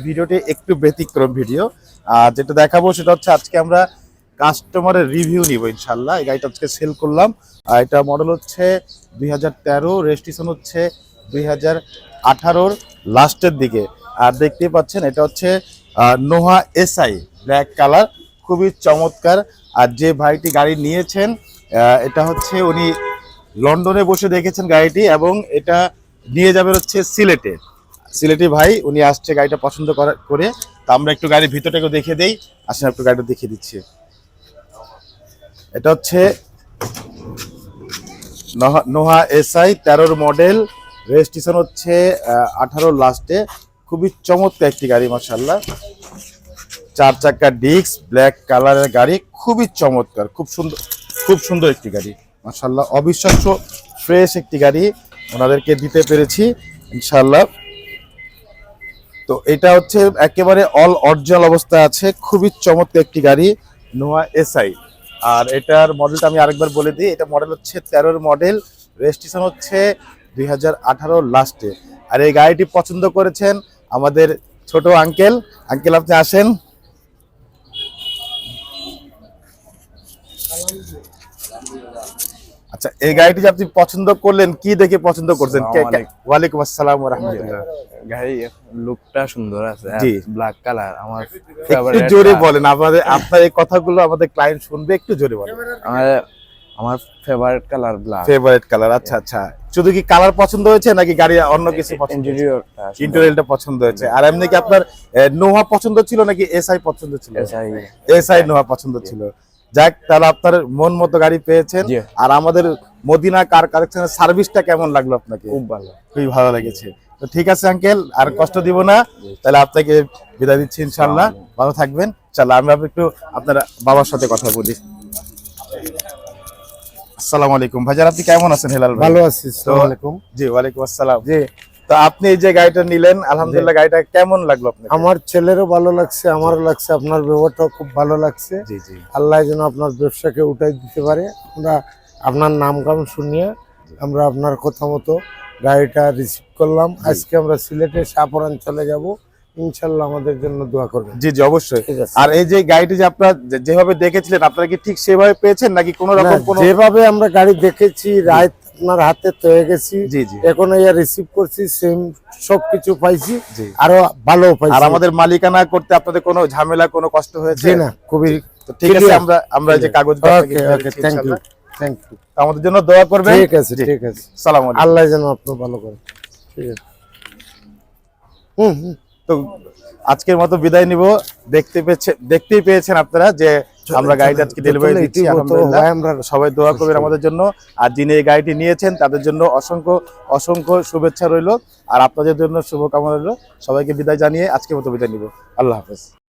ভিডিওটি একটু ব্যতিক্রম ভিডিও। আর যেটা দেখাবো সেটা হচ্ছে আজকে আমরা কাস্টমারের রিভিউ নিব ইনশাল্লাহ। এই গাড়িটা আজকে সেল করলাম। আর এটা মডেল হচ্ছে 2013, রেজিস্ট্রেশন হচ্ছে 2018 লাস্টের দিকে। আর দেখতেই পাচ্ছেন এটা হচ্ছে নোহা এসআই ব্ল্যাক কালার, খুবই চমৎকার। আর যে ভাইটি গাড়ি নিয়েছেন এটা হচ্ছে উনি লন্ডনে বসে দেখেছেন গাড়িটি, এবং এটা নিয়ে যাবে হচ্ছে সিলেটে। সিলেটি ভাই উনি আসছে গাড়িটা পছন্দ করে। তা আমরা একটু গাড়ির ভিতরটাকে দেখিয়ে দেই। আসেন একটু গাড়িটা দেখিয়ে দিচ্ছি। এটা হচ্ছে নোহা এসআই 13 মডেল, রেজিস্ট্রেশন হচ্ছে 18 লাস্টে। খুবই চমৎকার একটি গাড়ি মাশাআল্লাহ। 4 চাকা ডিস্ক, ব্ল্যাক কালারের গাড়ি, খুবই চমৎকার, খুব সুন্দর একটি গাড়ি মাশাআল্লাহ। অবিশ্বাস্য ফ্রেশ একটি গাড়ি ওনাদেরকে দিতে পেরেছি ইনশাআল্লাহ। তো এটা হচ্ছে একেবারে অল অরিজিনাল অবস্থায় আছে, খুবই চমৎকার একটি গাড়ি নোহা এসআই। আর এটার মডেলটা আমি আরেকবার বলে দিই, এটা মডেল হচ্ছে 13 মডেল, রেজিস্ট্রেশন হচ্ছে 2018 লাস্টে। আর এই গাড়িটি পছন্দ করেছেন আমাদের ছোট আঙ্কেল। আঙ্কেল আপনি আসেন। আচ্ছা, এই গাড়িটি যে আপনি পছন্দ করলেন, কি দেখে পছন্দ করছেন? ওয়ালাইকুম আসসালাম ওয়া রাহমাতুল্লাহ। গাড়ি লুকটা সুন্দর আছে, জি, ব্ল্যাক কালার আমার একটু জোরে বলেন, আপনার এই কথাগুলো আমাদের ক্লায়েন্ট শুনবে, একটু জোরে বলেন। আমার favourite colour black. Favourite colour, আচ্ছা আচ্ছা। শুধু কি কালার পছন্দ হয়েছে নাকি গাড়ি অন্য কিছু পছন্দ? ইন্টেরিয়রটা পছন্দ হয়েছে। আর এমনি কি আপনার নোহা পছন্দ ছিল নাকি এসআই পছন্দ ছিল? এসআই নোহা পছন্দ ছিল। যাক, তাহলে আপনার মন মতো গাড়ি পেয়েছেন। আর আমাদের মদিনা কার কালেকশনের সার্ভিসটা কেমন লাগলো আপনাকে? খুব ভালো, খুবই ভালো লেগেছে। তো ঠিক আছে আঙ্কেল, আর কষ্ট দিব না, তাহলে আপনাকে বিদায় দিচ্ছি ইনশাআল্লাহ। ভালো থাকবেন। চলো আমরা একটু আপনার বাবার সাথে কথা বলি। আসসালামু আলাইকুম ভাইজান, আপনি কেমন আছেন? হেলাল ভাই ভালো আছি। আসসালামু আলাইকুম। জি, ওয়ালাইকুম আসসালাম। জি, তো আপনি এই যে গাড়িটা নিলেন, আলহামদুলিল্লাহ, গাড়িটা কেমন লাগলো আপনাকে? আমার ছেলেরও ভালো লাগছে, আমারও লাগছে, আপনার ব্যবহারটাও খুব ভালো লাগছে। জি জি, আল্লাহ যেন আপনার ব্যবসাকে উঠাই দিতে পারে। আমরা আপনার নাম কাম শুনিয়ে আমরা আপনার কথা মতো গাড়িটা রিসিভ করলাম। আজকে আমরা সিলেটে শাহপুরান চলে যাব, ইনশাল্লাহ আমাদের জন্য দোয়া করবেন। জি জি, অবশ্যই। ঠিক আছে। আর এই যে গাড়িটি যে আপনারা যেভাবে দেখেছিলেন, আপনারা কি ঠিক সেভাবে পেয়েছেন নাকি কোনো রকম কোনো? যেভাবে আমরা গাড়ি দেখেছি, রাত আপনার হাতে পেয়ে গেছি, জি জি, এখন রিসিভ করছি, সেম সবকিছু পাইছি, জি, আরো ভালো পাইছি। আর আমাদের মালিকানা করতে আপনাদের কোনো ঝামেলা, কোনো কষ্ট হয়েছে? জি না, খুবই ঠিক আছে। আমরা এই যে কাগজ, ওকে ওকে, থ্যাংক ইউ, থ্যাংক ইউ। আমাদের জন্য দোয়া করবেন। ঠিক আছে, ঠিক আছে। সালাম আলাইকুম। আল্লাহ যেন আপনি ভালো করেন। ঠিক আছে। তো আজকের মতো বিদায় নিব। দেখতেই পেয়েছেন আপনারা যে আমরা গাড়িটা আজকে ডেলিভারি দিচ্ছি আলহামদুলিল্লাহ। আমরা সবাই দোয়া করবেন আমাদের জন্য। আর যিনি এই গাড়িটি নিয়েছেন তাদের জন্য অসংখ্য অসংখ্য শুভেচ্ছা রইল, আর আপনাদের জন্য শুভকামনা রইল। সবাইকে বিদায় জানিয়ে আজকের মতো বিদায় নিব। আল্লাহ হাফেজ।